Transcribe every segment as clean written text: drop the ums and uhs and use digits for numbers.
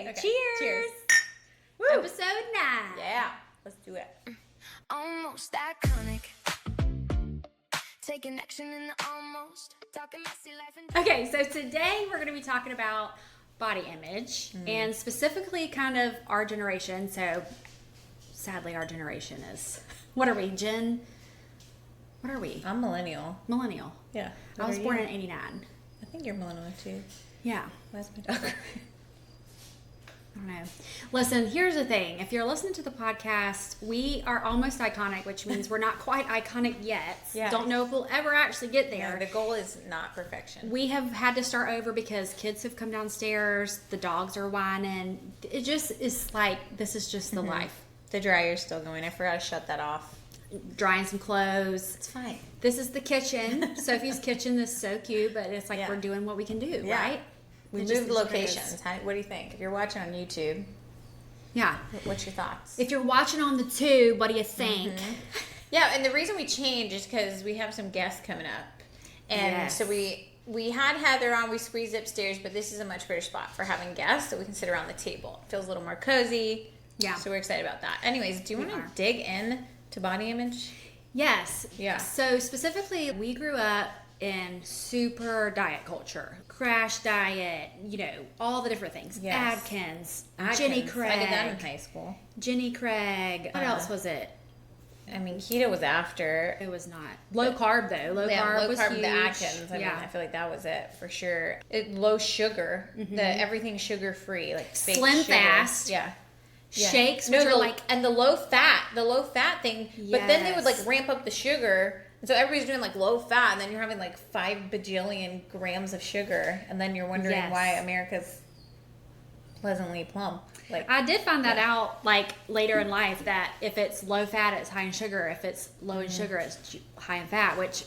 Okay, cheers. Woo. Episode 9. Yeah, let's do it. Almost iconic. Taking action in the almost. Talking messy life and Okay, so today we're going to be talking about body image and specifically kind of our generation. So sadly, our generation is, what are we, what are we? I'm millennial. Millennial. Yeah. I was born in 89. I think you're millennial too. Yeah. Where's my dog? I don't know. Listen, here's the thing. If you're listening to the podcast, we are almost iconic, which means we're not quite iconic yet. Yeah. Don't know if we'll ever actually get there. No, the goal is not perfection. We have had to start over because kids have come downstairs, the dogs are whining. It just is like, this is just the life. The dryer's still going. I forgot to shut that off. Drying some clothes. It's fine. This is the kitchen. Sophie's kitchen is so cute, but it's like Yeah. we're doing what we can do, Yeah. right? We It just moved is what it locations. is. What do you think? If you're watching on YouTube, Yeah. what's your thoughts? If you're watching on the tube, what do you think? Yeah, and the reason we changed is because we have some guests coming up. And Yes. so we had Heather on, we squeezed upstairs, but this is a much better spot for having guests so we can sit around the table. It feels a little more cozy. Yeah. So we're excited about that. Anyways, do you want are. to dig in to body image? Yes. Yeah. So specifically, we grew up in super diet culture. Crash diet, all the different things. Yes. Atkins, Jenny Craig. I did that in high school. Jenny Craig. What else was it? I mean, keto was after. It was not. Low carb, though. Low carb was huge. The Atkins. I mean, I feel like that was it for sure. Low sugar. Everything sugar free, like fake Slim sugar. fast. Yeah. Yeah. Shakes, which are like... and the low fat thing. But then they would like Yes. ramp up the sugar. And so everybody's doing like low fat, and then you're having like 5 bajillion grams of sugar, and then you're wondering Yes. why America's pleasantly plump. Like I did find that out like later in life that if it's low fat, it's high in sugar. If it's low in sugar, it's high in fat, which,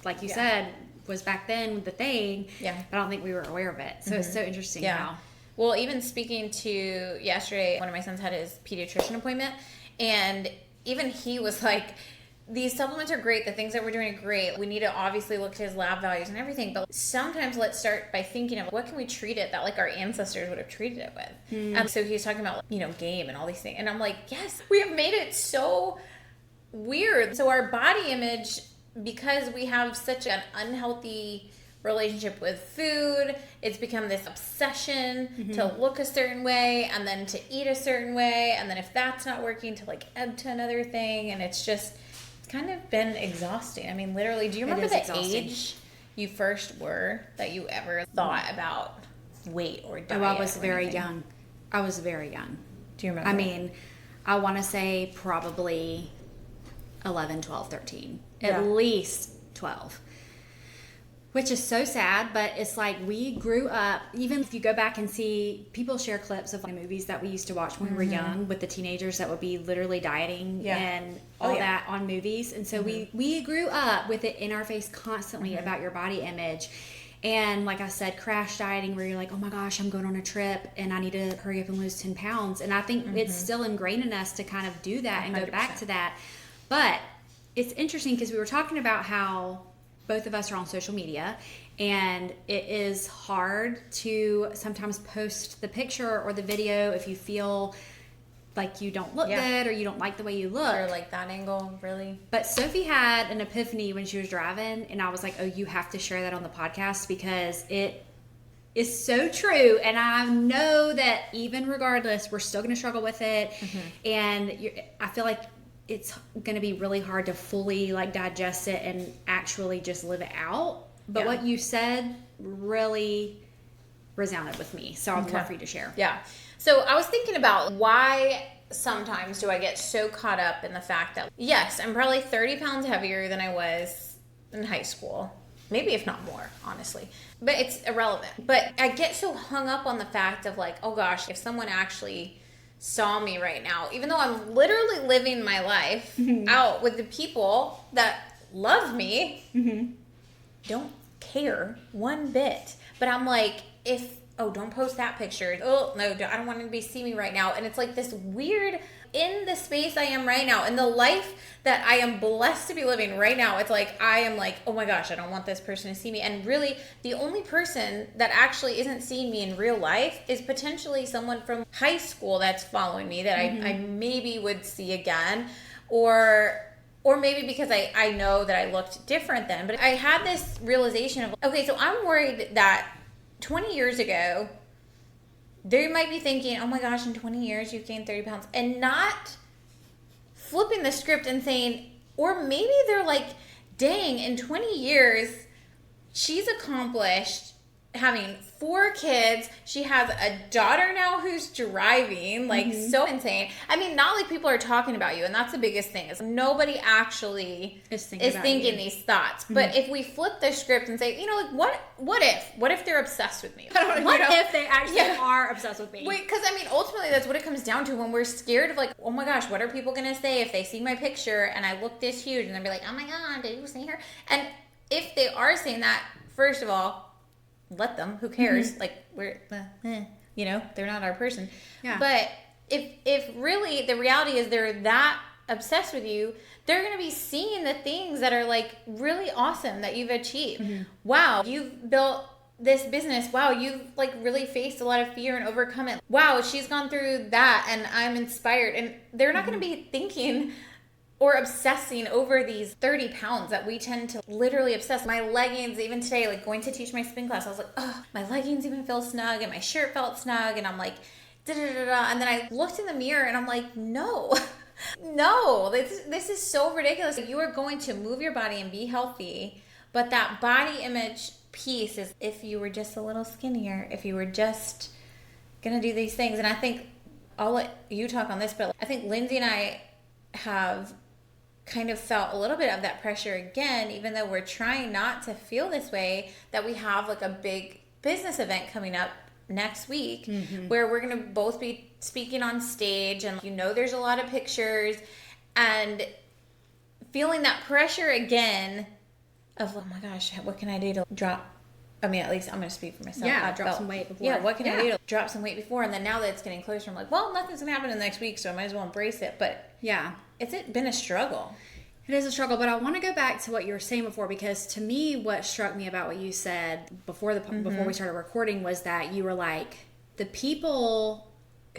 like you said, was back then the thing. Yeah. But I don't think we were aware of it. So it's so interesting how. Well, even speaking to yesterday, one of my sons had his pediatrician appointment, and even he was like, these supplements are great. The things that we're doing are great. We need to obviously look to his lab values and everything, but sometimes let's start by thinking of what can we treat it that like our ancestors would have treated it with. And so he was talking about, game and all these things. And I'm like, yes, we have made it so weird. So our body image, because we have such an unhealthy relationship with food, it's become this obsession to look a certain way and then to eat a certain way, and then if that's not working, to like ebb to another thing, and it's kind of been exhausting. I mean, literally, do you remember the age you first were that you ever thought about weight or diet? Oh, I was or very anything? young. I was very young. Do you remember? I mean, I want to say probably 11, 12, 13. Yeah. At least 12. Which is so sad, but it's like we grew up, even if you go back and see, people share clips of movies that we used to watch when we were young with the teenagers that would be literally dieting and all that on movies. And so we grew up with it in our face constantly about your body image. And like I said, crash dieting where you're like, oh my gosh, I'm going on a trip and I need to hurry up and lose 10 pounds. And I think it's still ingrained in us to kind of do that and go back to that. But it's interesting because we were talking about how both of us are on social media, and it is hard to sometimes post the picture or the video if you feel like you don't look good or you don't like the way you look. Or like that angle, really. But Sophie had an epiphany when she was driving, and I was like, oh, you have to share that on the podcast because it is so true. And I know that even regardless, we're still going to struggle with it. And I feel like it's going to be really hard to fully like digest it and actually just live it out. But what you said really resounded with me. So I'd love for you to share. Yeah. So I was thinking about why sometimes do I get so caught up in the fact that, yes, I'm probably 30 pounds heavier than I was in high school. Maybe if not more, honestly. But it's irrelevant. But I get so hung up on the fact of like, oh gosh, if someone actually saw me right now, even though I'm literally living my life out with the people that love me, don't care one bit. But I'm like, if oh, don't post that picture. Oh, no, I don't want anybody to see me right now. And it's like this weird, in the space I am right now, in the life that I am blessed to be living right now, it's like, I am like, oh my gosh, I don't want this person to see me. And really, the only person that actually isn't seeing me in real life is potentially someone from high school that's following me that I maybe would see again. Or maybe because I know that I looked different then. But I had this realization of, okay, so I'm worried that 20 years ago, they might be thinking, oh my gosh, in 20 years you've gained 30 pounds. And not flipping the script and saying, or maybe they're like, dang, in 20 years, she's accomplished having 4 kids. She has a daughter now who's driving, like so insane. I mean, not like people are talking about you, and that's the biggest thing is nobody actually is thinking these thoughts. But if we flip the script and say, you know, like what if they're obsessed with me? What if they actually are obsessed with me? Wait, because I mean, ultimately that's what it comes down to when we're scared of like, oh my gosh, what are people gonna say if they see my picture and I look this huge, and they'll be like, oh my god, did you see her? And if they are saying that, first of all, let them, who cares? Like, we're you know, they're not our person. Yeah. But if really the reality is they're that obsessed with you, they're going to be seeing the things that are like really awesome that you've achieved. Wow, you've built this business. Wow, you've like really faced a lot of fear and overcome it. Wow, she's gone through that and I'm inspired. And they're not going to be thinking or obsessing over these 30 pounds that we tend to literally obsess. My leggings, even today, like going to teach my spin class, I was like, oh, my leggings even feel snug and my shirt felt snug. And I'm like, da-da-da-da. And then I looked in the mirror and I'm like, no, this is so ridiculous. You are going to move your body and be healthy. But that body image piece is if you were just a little skinnier, if you were just going to do these things. And I think I'll let you talk on this, but I think Lindsay and I have kind of felt a little bit of that pressure again, even though we're trying not to feel this way, that we have like a big business event coming up next week where we're going to both be speaking on stage, and you know there's a lot of pictures, and feeling that pressure again of, oh my gosh, what can I do to drop, I mean, at least I'm going to speak for myself. Yeah, drop some weight before. Yeah, what can I do to drop some weight before? And then now that it's getting closer, I'm like, well, nothing's going to happen in the next week, so I might as well embrace it. But yeah, it's been a struggle. It is a struggle, but I want to go back to what you were saying before, because to me, what struck me about what you said before we started recording was that you were like, the people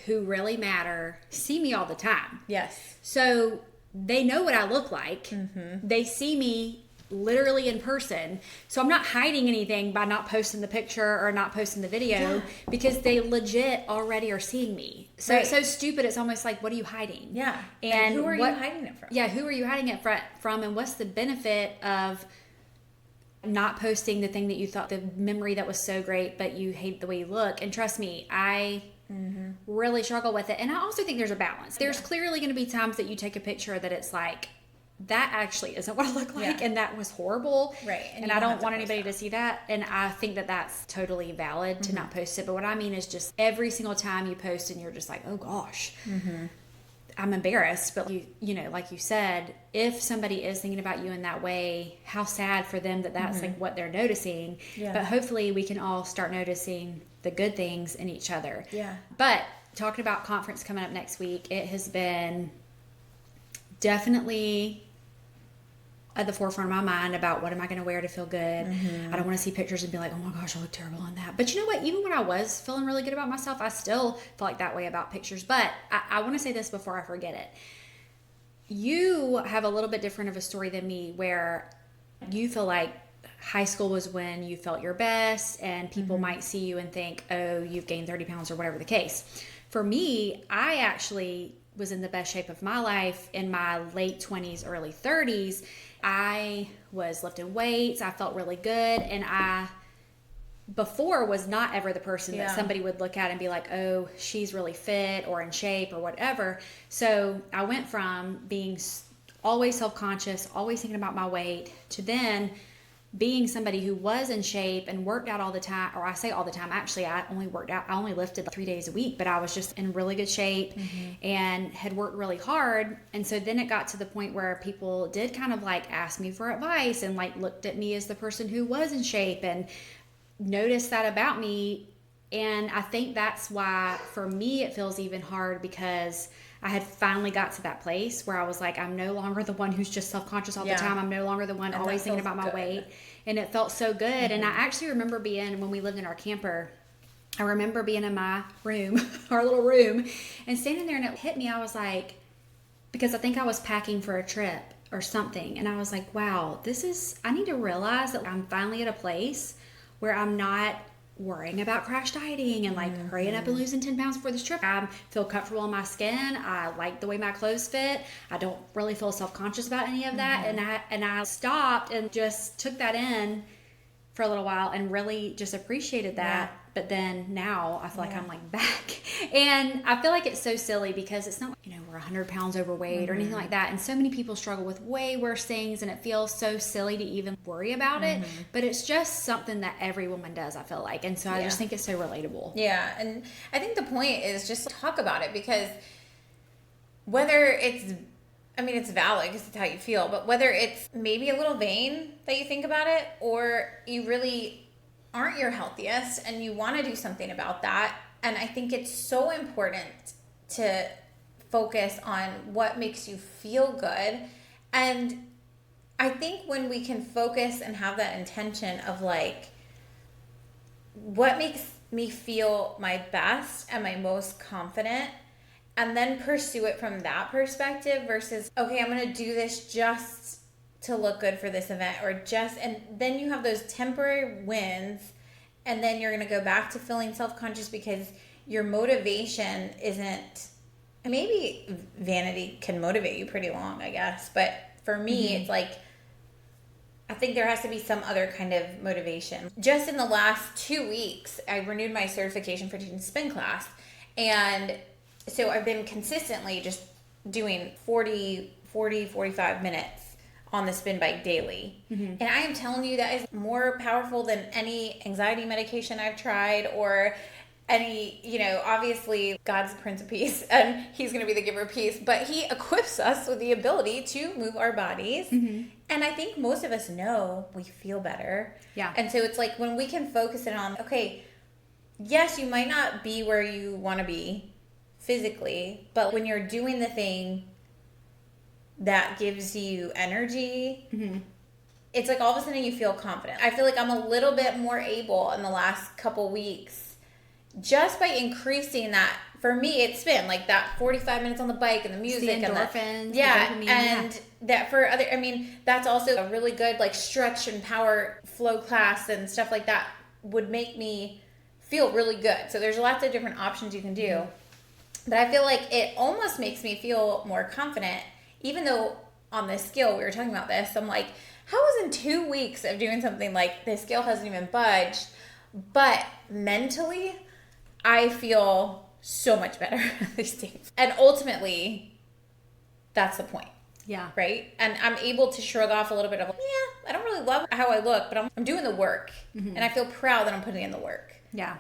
who really matter see me all the time. Yes. So they know what I look like. They see me literally in person. So I'm not hiding anything by not posting the picture or not posting the video because they legit already are seeing me. So it's so stupid. It's almost like, what are you hiding? Yeah. And who are you hiding it from? Yeah. Who are you hiding it from? And what's the benefit of not posting the thing that you thought, the memory that was so great, but you hate the way you look? And trust me, I really struggle with it. And I also think there's a balance. There's clearly going to be times that you take a picture that it's like, that actually isn't what I look like, and that was horrible. Right. And I don't want anybody to see that. And I think that that's totally valid to not post it. But what I mean is just every single time you post and you're just like, oh gosh, I'm embarrassed. But you know, like you said, if somebody is thinking about you in that way, how sad for them that that's like what they're noticing. Yeah. But hopefully we can all start noticing the good things in each other. Yeah. But talking about conference coming up next week, it has been definitely at the forefront of my mind about what am I going to wear to feel good. I don't want to see pictures and be like, oh my gosh, I look terrible in that. But you know what? Even when I was feeling really good about myself, I still felt like that way about pictures. But I want to say this before I forget it. You have a little bit different of a story than me, where you feel like high school was when you felt your best and people might see you and think, oh, you've gained 30 pounds or whatever the case. For me, I actually was in the best shape of my life in my late 20s, early 30s. I was lifting weights. I felt really good. And I, before, was not ever the person that somebody would look at and be like, oh, she's really fit or in shape or whatever. So I went from being always self-conscious, always thinking about my weight, to then being somebody who was in shape and worked out all the time. Or I say all the time, actually, I only lifted like 3 days a week, but I was just in really good shape and had worked really hard. And so then it got to the point where people did kind of like ask me for advice and like looked at me as the person who was in shape and noticed that about me. And I think that's why, for me, it feels even hard, because I had finally got to that place where I was like, I'm no longer the one who's just self-conscious all the time. I'm no longer the one always thinking about my weight. And it felt so good. And I actually remember when we lived in our camper, I remember being in my room, our little room, and standing there, and it hit me. I was like, because I think I was packing for a trip or something. And I was like, wow, I need to realize that I'm finally at a place where I'm not worrying about crash dieting and like hurrying up and losing 10 pounds before this trip. I feel comfortable in my skin. I like the way my clothes fit. I don't really feel self-conscious about any of that. And I stopped and just took that in for a little while and really just appreciated that. But then now I feel like I'm like back. And I feel like it's so silly, because it's not, we're 100 pounds overweight or anything like that. And so many people struggle with way worse things, and it feels so silly to even worry about it. But it's just something that every woman does, I feel like. And so I just think it's so relatable. Yeah. And I think the point is just to talk about it, because whether it's valid because it's how you feel, but whether it's maybe a little vain that you think about it, or you really aren't your healthiest and you want to do something about that. And I think it's so important to focus on what makes you feel good. And I think when we can focus and have that intention of like, what makes me feel my best and my most confident, and then pursue it from that perspective versus, okay, I'm going to do this just to look good for this event, and then you have those temporary wins, and then you're going to go back to feeling self-conscious because your motivation isn't, maybe vanity can motivate you pretty long, I guess, but for me, it's like, I think there has to be some other kind of motivation. Just in the last 2 weeks, I renewed my certification for teaching spin class, and so I've been consistently just doing 45 minutes on the spin bike daily. And I am telling you, that is more powerful than any anxiety medication I've tried, or any, obviously God's the Prince of Peace and he's going to be the giver of peace, but he equips us with the ability to move our bodies. And I think most of us know we feel better. Yeah. And so it's like, when we can focus it on, okay, yes, you might not be where you want to be physically, but when you're doing the thing that gives you energy, it's like all of a sudden you feel confident. I feel like I'm a little bit more able in the last couple weeks, just by increasing that. For me, it's been like that 45 minutes on the bike and the music and the endorphins, and the dopamine, and that for other, that's also a really good like stretch and power flow class and stuff like that would make me feel really good. So there's lots of different options you can do. But I feel like it almost makes me feel more confident, even though on this scale, we were talking about this, I'm like, how is in 2 weeks of doing something like this scale hasn't even budged, but mentally, I feel so much better these days. And ultimately, that's the point. Yeah. Right? And I'm able to shrug off a little bit of, I don't really love how I look, but I'm doing the work. And I feel proud that I'm putting in the work. Yeah.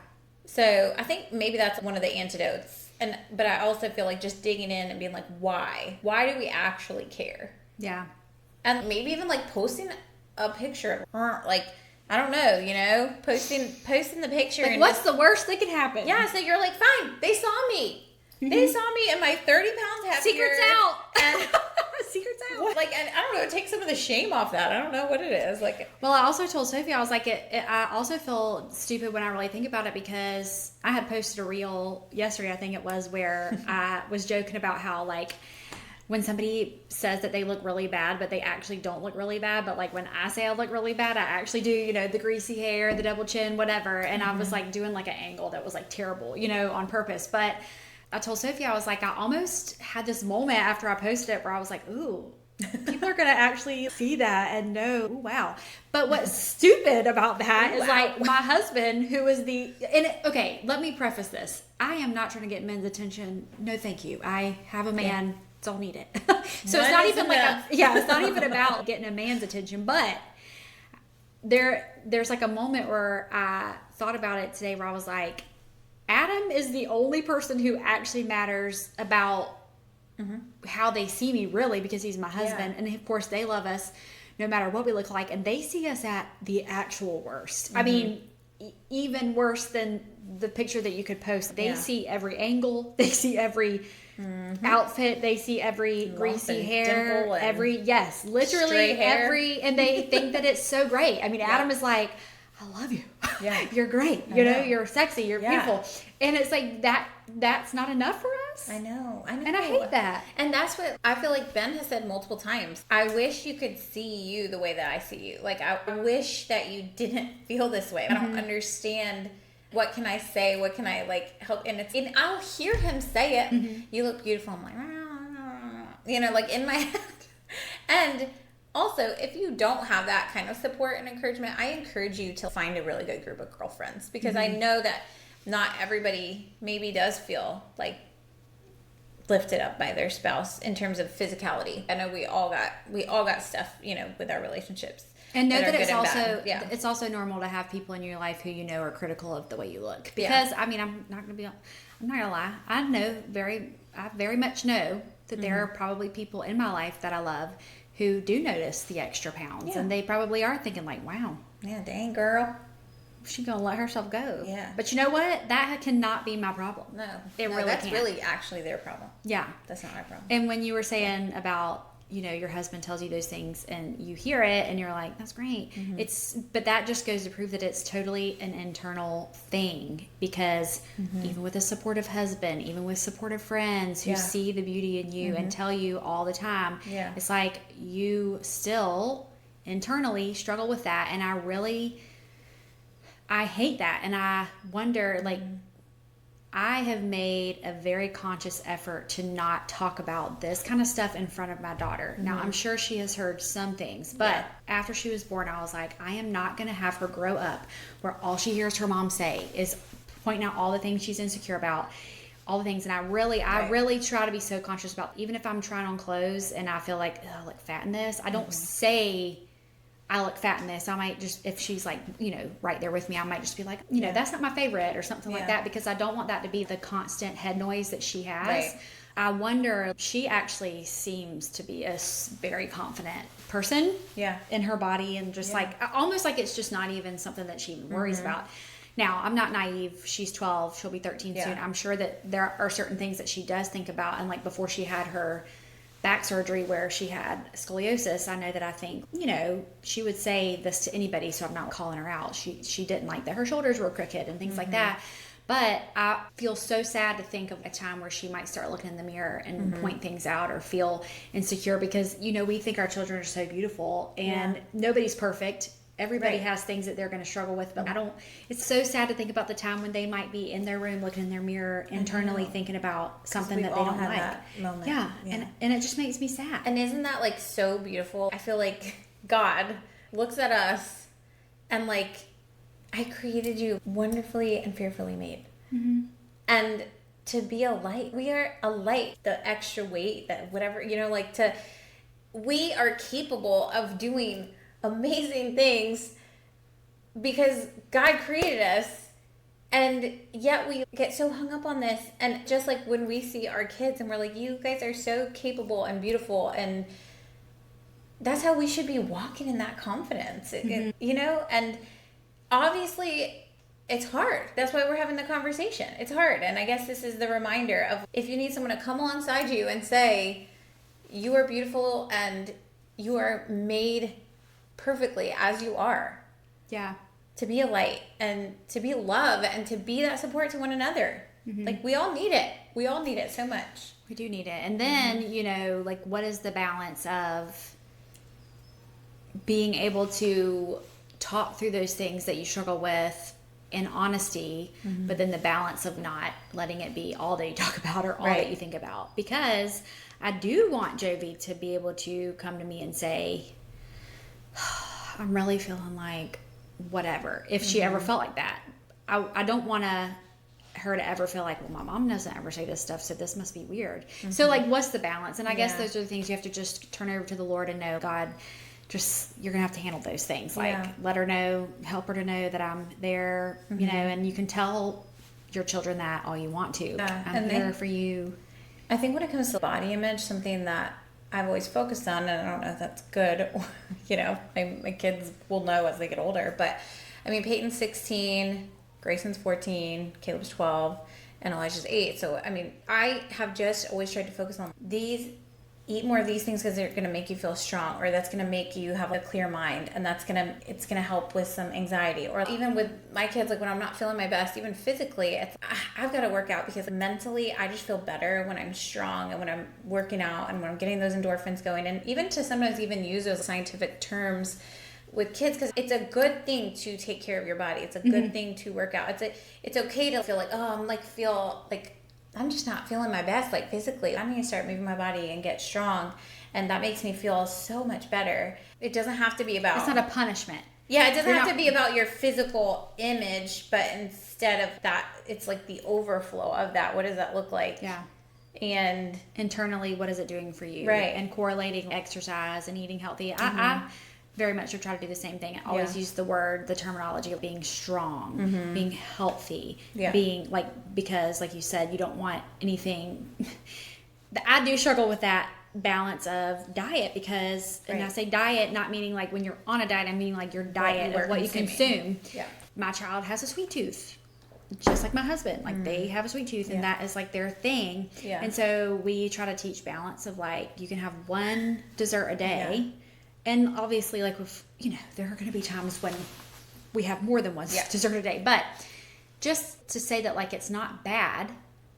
So I think maybe that's one of the antidotes. But I also feel like just digging in and being like, why? Why do we actually care? Yeah. And maybe even like posting a picture of, like, I don't know, posting the picture. Like, and what's the worst that could happen? Yeah, so you're like, fine, they saw me. They saw me and my 30 pounds heavier. Secret's out. And Secret's out. like, and I don't know, take some of the shame off that. I don't know what it is. Like, well, I also told Sophie, I was like, I also feel stupid when I really think about it, because I had posted a reel yesterday, I think it was, where I was joking about how, like, when somebody says that they look really bad, but they actually don't look really bad, but like when I say I look really bad, I actually do, the greasy hair, the double chin, whatever. And I was like doing like an angle that was like terrible, on purpose. But I told Sophie, I was like, I almost had this moment after I posted it where I was like, ooh, people are going to actually see that and know, ooh, wow. But what's stupid about that is like my husband, who is okay, let me preface this. I am not trying to get men's attention. No, thank you. I have a man. Yeah. Don't need it. So it's not even like it's not even about getting a man's attention, but there's like a moment where I thought about it today where I was like, Adam is the only person who actually matters about how they see me, really, because he's my husband. And of course they love us no matter what we look like, and they see us at the actual worst. I mean, even worse than the picture that you could post. They see every angle. They see every outfit. They see every greasy hair. Literally every, and they think that it's so great. I mean, Adam is like, I love you. Yeah. You're great. You know, you're sexy. You're beautiful. And it's like that's not enough for us. I know. And I hate that. And that's what I feel like Ben has said multiple times. I wish you could see you the way that I see you. Like, I wish that you didn't feel this way. I don't understand. What can I say? What can I, like, help? And I'll hear him say it. You look beautiful. I'm like, you know, like in my head. And also, if you don't have that kind of support and encouragement, I encourage you to find a really good group of girlfriends, because I know that not everybody maybe does feel like lifted up by their spouse in terms of physicality. I know we all got stuff, you know, with our relationships. And know that it's also normal to have people in your life who you know are critical of the way you look. Because I mean, I'm not gonna lie. I very much know that there are probably people in my life that I love who do notice the extra pounds, and they probably are thinking like, wow, dang girl, she's gonna let herself go. Yeah. But you know what? That cannot be my problem. No, that's really actually their problem. Yeah. That's not my problem. And when you were saying about, you know, your husband tells you those things and you hear it and you're like, that's great. But that just goes to prove that it's totally an internal thing, because even with a supportive husband, even with supportive friends who see the beauty in you and tell you all the time, it's like you still internally struggle with that. And I hate that. And I wonder, like, I have made a very conscious effort to not talk about this kind of stuff in front of my daughter. Now, I'm sure she has heard some things, but after she was born, I was like, I am not going to have her grow up where all she hears her mom say is pointing out all the things she's insecure about, all the things. And I really try to be so conscious about, even if I'm trying on clothes and I feel like, oh, I look fat in this, I don't say I look fat in this. I might just, if she's like, you know, right there with me, I might just be like, you know, that's not my favorite or something like that, because I don't want that to be the constant head noise that she has. Right. I wonder, she actually seems to be a very confident person in her body, and just like, almost like it's just not even something that she worries about. Now, I'm not naive. She's 12. She'll be 13 soon. I'm sure that there are certain things that she does think about. And like before she had her back surgery where she had scoliosis, I know that I think, you know, she would say this to anybody, so I'm not calling her out. She didn't like that her shoulders were crooked and things like that. But I feel so sad to think of a time where she might start looking in the mirror and point things out or feel insecure, because, you know, we think our children are so beautiful, and nobody's perfect. Everybody has things that they're going to struggle with, but it's so sad to think about the time when they might be in their room looking in their mirror internally thinking about something that they don't like. That moment. Yeah. And it just makes me sad. And isn't that like so beautiful? I feel like God looks at us and like, I created you wonderfully and fearfully made. And to be a light, we are a light, the extra weight, that whatever, you know, like we are capable of doing amazing things because God created us, and yet we get so hung up on this. And just like when we see our kids and we're like, you guys are so capable and beautiful, and that's how we should be walking in that confidence, you know. And obviously it's hard. That's why we're having the conversation. It's hard. And I guess this is the reminder of, if you need someone to come alongside you and say, you are beautiful and you are made perfectly as you are. Yeah. To be a light and to be love and to be that support to one another. Like, we all need it. We all need it so much. We do need it. And then, you know, like, what is the balance of being able to talk through those things that you struggle with in honesty, but then the balance of not letting it be all that you talk about or all that you think about? Because I do want Jovi to be able to come to me and say, I'm really feeling like whatever. If she ever felt like that, I don't want her to ever feel like, well, my mom doesn't ever say this stuff, so this must be weird. So like, what's the balance? And I guess those are the things you have to just turn over to the Lord and know, God, just, you're gonna have to handle those things. Like, let her know, help her to know that I'm there, you know. And you can tell your children that all you want to. I'm there for you. I think when it comes to body image, something that I've always focused on, and I don't know if that's good, or, you know, my kids will know as they get older, but I mean, Peyton's 16, Grayson's 14, Caleb's 12, and Elijah's 8. So, I mean, I have just always tried to focus on these. Eat more of these things because they're going to make you feel strong, or that's going to make you have a clear mind, and it's going to help with some anxiety. Or even with my kids, like when I'm not feeling my best, even physically, I've got to work out because mentally I just feel better when I'm strong and when I'm working out and when I'm getting those endorphins going. And even to sometimes even use those scientific terms with kids, because it's a good thing to take care of your body. It's a good thing to work out. It's okay to feel like, oh, I'm just not feeling my best, like physically. I need to start moving my body and get strong. And that makes me feel so much better. It doesn't have to be about... It's not a punishment. Yeah, it doesn't have to be about your physical image, but instead of that, it's like the overflow of that. What does that look like? Yeah. And internally, what is it doing for you? Right. And correlating exercise and eating healthy. I very much have tried to do the same thing. I always use the terminology of being strong, being healthy, being because like you said, you don't want anything. I do struggle with that balance of diet because, and I say diet, not meaning like when you're on a diet, I mean like your diet of what you consume. Yeah. My child has a sweet tooth, just like my husband. Like they have a sweet tooth and that is like their thing. Yeah. And so we try to teach balance of like, you can have one dessert a day. Yeah. And obviously, like, there are going to be times when we have more than one dessert a day. But just to say that, like, it's not bad.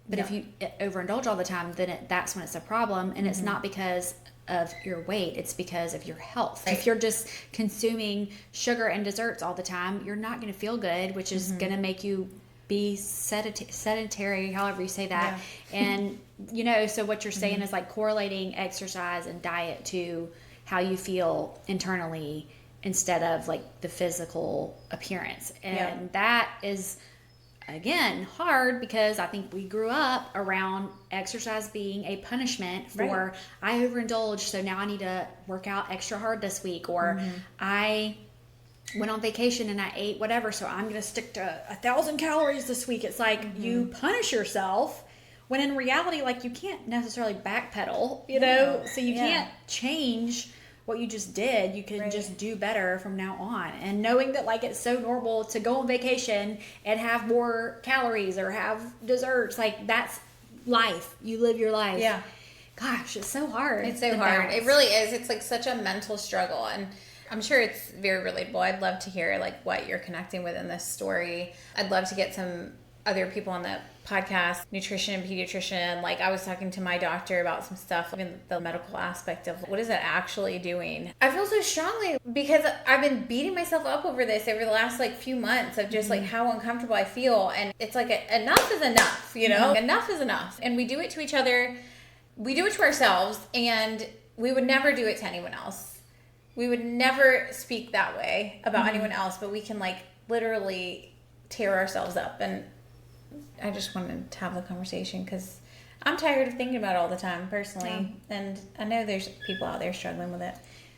But if you overindulge all the time, then that's when it's a problem. And it's not because of your weight. It's because of your health. Right. If you're just consuming sugar and desserts all the time, you're not going to feel good, which is going to make you be sedentary, however you say that. Yeah. And, so what you're saying is, like, correlating exercise and diet to how you feel internally instead of like the physical appearance. And that is, again, hard because I think we grew up around exercise being a punishment for I overindulged, so now I need to work out extra hard this week, or I went on vacation and I ate whatever, so I'm going to stick to 1,000 calories this week. It's like you punish yourself when in reality, like, you can't necessarily backpedal, so you can't change what you just did. You can just do better from now on. And knowing that, like, it's so normal to go on vacation and have more calories or have desserts, like, that's life. You live your life. Yeah. Gosh, it's so hard. It's so hard. Balance. It really is. It's like such a mental struggle. And I'm sure it's very relatable. I'd love to hear like what you're connecting with in this story. I'd love to get some other people on the podcast, nutrition and pediatrician. Like, I was talking to my doctor about some stuff, even the medical aspect of what is it actually doing. I feel so strongly because I've been beating myself up over this over the last like few months of just like how uncomfortable I feel. And it's like enough is enough, Enough is enough. And we do it to each other. We do it to ourselves, and we would never do it to anyone else. We would never speak that way about anyone else, but we can like literally tear ourselves up. And I just wanted to have the conversation because I'm tired of thinking about it all the time personally. And I know there's people out there struggling with it.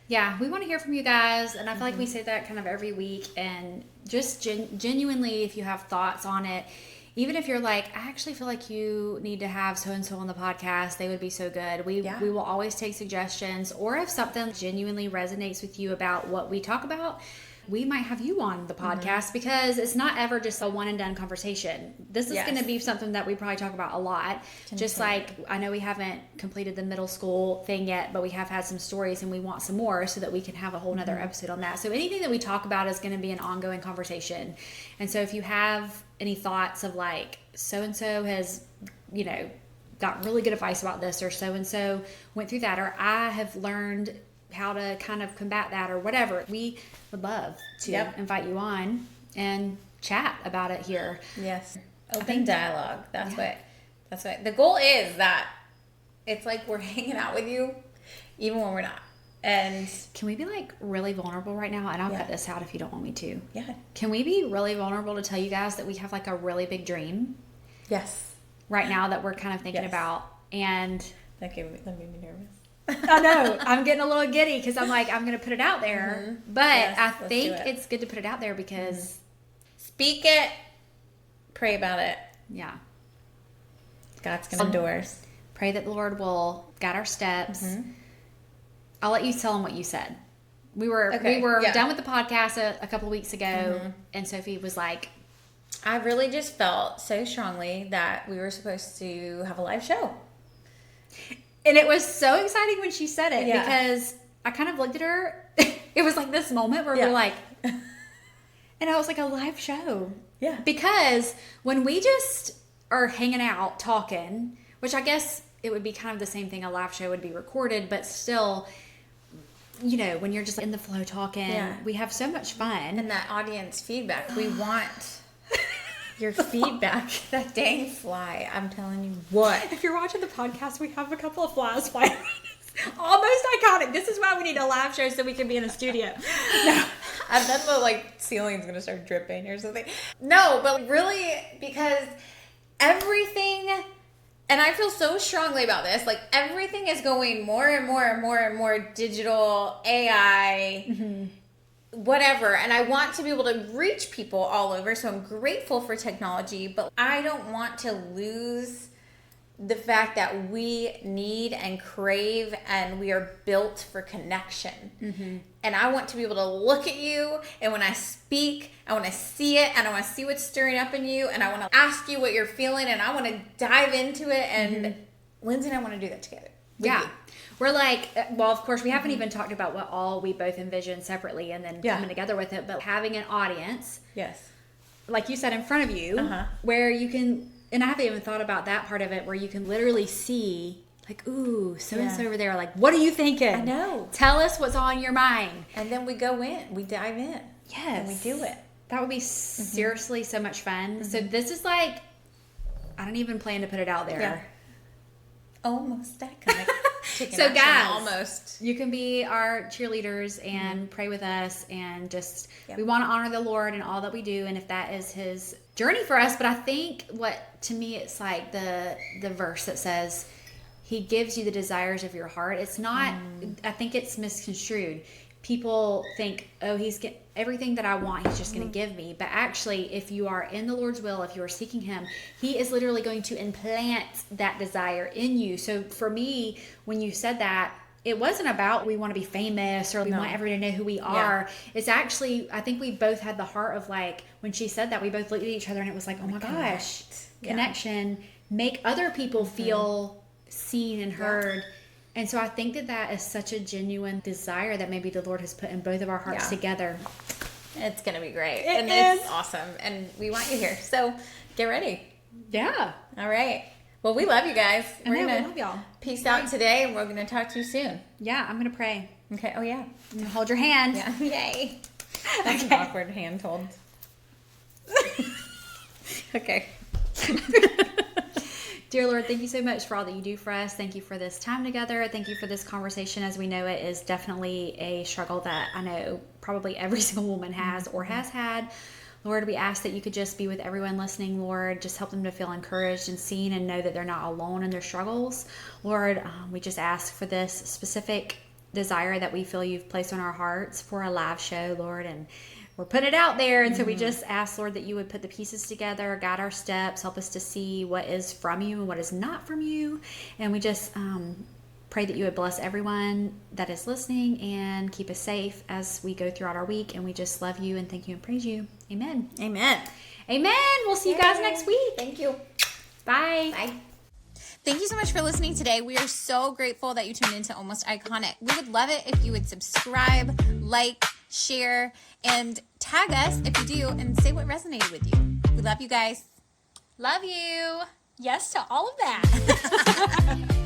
Yeah, we want to hear from you guys. And I feel like we say that kind of every week. And just genuinely, if you have thoughts on it, even if you're like, I actually feel like you need to have so-and-so on the podcast, they would be so good. We will always take suggestions. Or if something genuinely resonates with you about what we talk about, we might have you on the podcast because it's not ever just a one and done conversation. This is going to be something that we probably talk about a lot. Just like, I know we haven't completed the middle school thing yet, but we have had some stories and we want some more so that we can have a whole nother episode on that. So anything that we talk about is going to be an ongoing conversation. And so if you have any thoughts of like, so-and-so has, got really good advice about this, or so-and-so went through that, or I have learned how to kind of combat that, or whatever, we would love to invite you on and chat about it here. Yes. Open dialogue. That's what the goal is, that it's like we're hanging out with you even when we're not. And can we be like really vulnerable right now? And I'll cut this out if you don't want me to. Yeah. Can we be really vulnerable to tell you guys that we have like a really big dream? Yes. Right now that we're kind of thinking about, and that made me nervous. I know. I'm getting a little giddy because I'm like, I'm going to put it out there. But I think it's good to put it out there because... Speak it. Pray about it. Yeah. God's going to do ours. Pray that the Lord will guide our steps. I'll let you tell them what you said. We were yeah. done with the podcast a couple of weeks ago, and Sophie was like, I really just felt so strongly that we were supposed to have a live show. and it was so exciting when she said it, Yeah. because I kind of looked at her. It was like this moment where we Yeah. were like, and I was like, a live show. Yeah. Because when we just are hanging out talking, which I guess it would be kind of the same thing, a live show would be recorded, but still, you know, when you're just in the flow talking, Yeah. we have so much fun. And that audience feedback, we want your feedback. That dang fly, I'm telling you what. If you're watching the podcast, we have a couple of flies flying. Almost iconic. This is why we need a live show, so we can be in a studio. No. And then the like ceiling's gonna start dripping or something. No, but really, because everything, and I feel so strongly about this, like everything is going more and more and more and more digital, AI, whatever. And I want to be able to reach people all over, so I'm grateful for technology, but I don't want to lose the fact that we need and crave and we are built for connection. And I want to be able to look at you, and when I speak, I want to see it, and I want to see what's stirring up in you, and I want to ask you what you're feeling, and I want to dive into it. And Lindsay and I want to do that together. Yeah. We're like, well, of course, we haven't even talked about what all we both envision separately and then coming together with it, but having an audience, Yes. like you said, in front of you, where you can, and I haven't even thought about that part of it, where you can literally see, like, ooh, so-and-so over there, like, what are you thinking? I know. Tell us what's on your mind. And then we go in, we dive in. Yes. And we do it. That would be seriously so much fun. So this is like, I don't even plan to put it out there. Yeah. Almost that kind of chicken So action, guys, almost. you can be our cheerleaders and pray with us, and just we want to honor the Lord in all that we do, and if that is His journey for us. But I think what, to me, it's like the verse that says He gives you the desires of your heart. It's not. I think it's misconstrued. People think, oh, He's get everything that I want, He's just going to give me. But actually, if you are in the Lord's will, if you are seeking Him, He is literally going to implant that desire in you. So for me, when you said that, it wasn't about we want to be famous or we want everyone to know who we are. It's actually, I think we both had the heart of, like, when she said that, we both looked at each other and it was like, oh my gosh, connection, make other people feel seen and heard. And so I think that is such a genuine desire that maybe the Lord has put in both of our hearts together. It's going to be great. It's awesome. And we want you here. So get ready. Yeah. All right. Well, we love you guys. We love y'all. Peace out today, and we're going to talk to you soon. Yeah, I'm going to pray. Okay. Oh, yeah. I'm going to hold your hand. Yeah. Yay. That's an awkward hand hold. Okay. Dear Lord, thank you so much for all that you do for us. Thank you for this time together. Thank you for this conversation. As we know, it is definitely a struggle that I know probably every single woman has or has had. Lord, we ask that you could just be with everyone listening, Lord. Just help them to feel encouraged and seen and know that they're not alone in their struggles. Lord, we just ask for this specific desire that we feel you've placed on our hearts for a live show, Lord, and we're putting it out there. And so we just ask, Lord, that you would put the pieces together, guide our steps, help us to see what is from you and what is not from you. And we just pray that you would bless everyone that is listening and keep us safe as we go throughout our week. And we just love you and thank you and praise you. Amen. Amen. Amen. We'll see you guys next week. Thank you. Bye. Bye. Thank you so much for listening today. We are so grateful that you tuned into Almost Iconic. We would love it if you would subscribe, like, share, and tag us if you do, and say what resonated with you. We love you guys. Love you. Yes to all of that.